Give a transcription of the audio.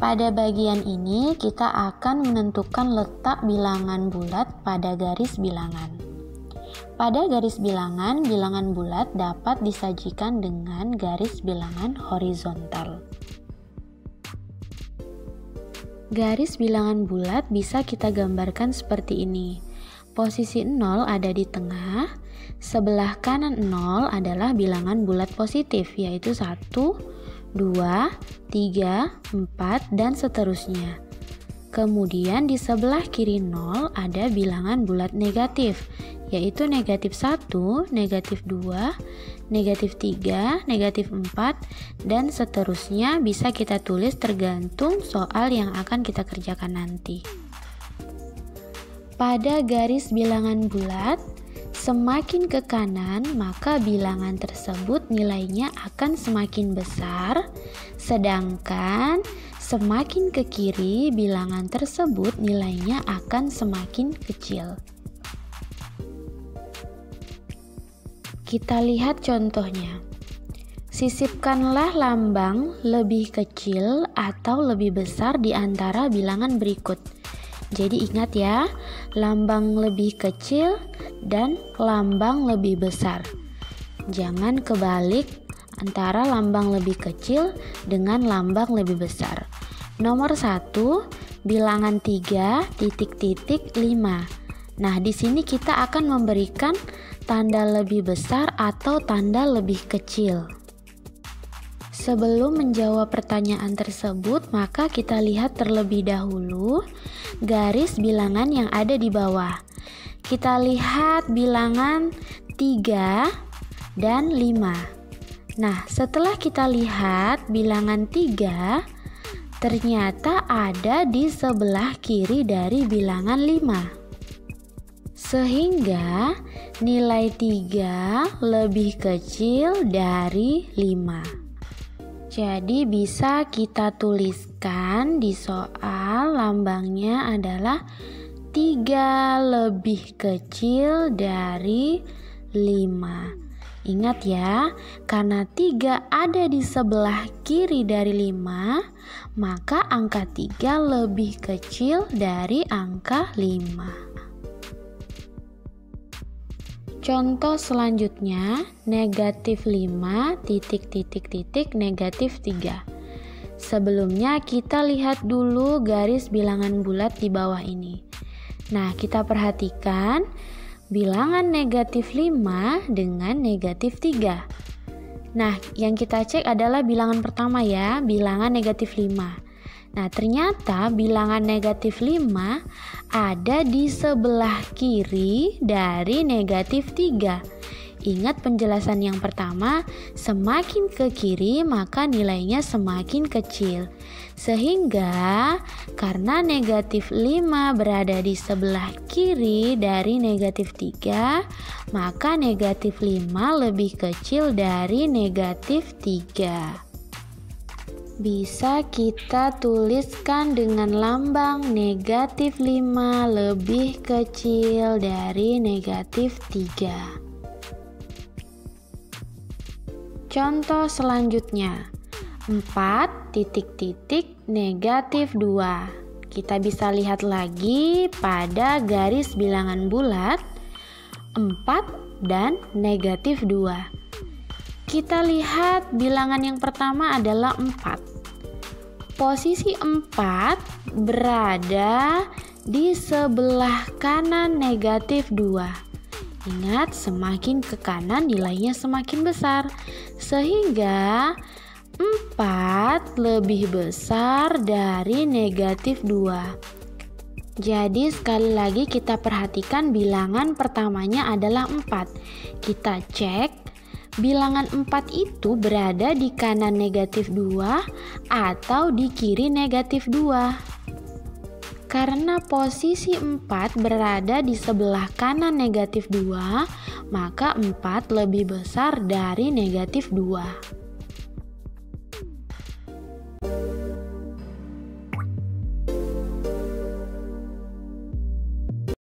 Pada bagian ini kita akan menentukan letak bilangan bulat pada garis bilangan. Pada garis bilangan, bilangan bulat dapat disajikan dengan garis bilangan horizontal. Garis bilangan bulat bisa kita gambarkan seperti ini. Posisi 0 ada di tengah, sebelah kanan 0 adalah bilangan bulat positif, yaitu 1, 2, 3, 4, dan seterusnya. Kemudian di sebelah kiri 0 ada bilangan bulat negatif, yaitu negatif 1, negatif 2, negatif 3, negatif 4, dan seterusnya bisa kita tulis tergantung soal yang akan kita kerjakan nanti. Pada garis bilangan bulat, semakin ke kanan maka bilangan tersebut nilainya akan semakin besar, sedangkan semakin ke kiri bilangan tersebut nilainya akan semakin kecil. Kita lihat contohnya. Sisipkanlah lambang lebih kecil atau lebih besar di antara bilangan berikut. Jadi ingat ya, lambang lebih kecil dan lambang lebih besar. Jangan kebalik antara lambang lebih kecil dengan lambang lebih besar. Nomor 1, bilangan 3,5. Nah, di sini kita akan memberikan tanda lebih besar atau tanda lebih kecil. Sebelum menjawab pertanyaan tersebut, maka kita lihat terlebih dahulu garis bilangan yang ada di bawah. Kita lihat bilangan 3 dan 5. Nah, setelah kita lihat bilangan 3, ternyata ada di sebelah kiri dari bilangan 5. Sehingga nilai 3 lebih kecil dari 5. Jadi bisa kita tuliskan di soal lambangnya adalah 3 lebih kecil dari 5. Ingat ya, karena 3 ada di sebelah kiri dari 5, maka angka 3 lebih kecil dari angka 5. Contoh selanjutnya, negatif 5, negatif 3. Sebelumnya kita lihat dulu garis bilangan bulat di bawah ini. Nah, kita perhatikan bilangan negatif 5 dengan negatif 3. Nah, yang kita cek adalah bilangan pertama ya, bilangan negatif 5. Nah, ternyata bilangan negatif 5 ada di sebelah kiri dari negatif 3. Ingat penjelasan yang pertama, semakin ke kiri maka nilainya semakin kecil. Sehingga karena negatif 5 berada di sebelah kiri dari negatif 3, maka negatif 5 lebih kecil dari negatif 3. Bisa kita tuliskan dengan lambang negatif 5 lebih kecil dari negatif 3. Contoh selanjutnya, 4, negatif 2. Kita bisa lihat lagi pada garis bilangan bulat 4 dan negatif 2. Kita lihat bilangan yang pertama adalah 4. Posisi 4 berada di sebelah kanan negatif 2. Ingat, semakin ke kanan nilainya semakin besar. Sehingga 4 lebih besar dari negatif 2. Jadi sekali lagi kita perhatikan bilangan pertamanya adalah 4. Kita cek bilangan 4 itu berada di kanan negatif 2 atau di kiri negatif 2. Karena posisi 4 berada di sebelah kanan negatif 2, maka 4 lebih besar dari negatif 2.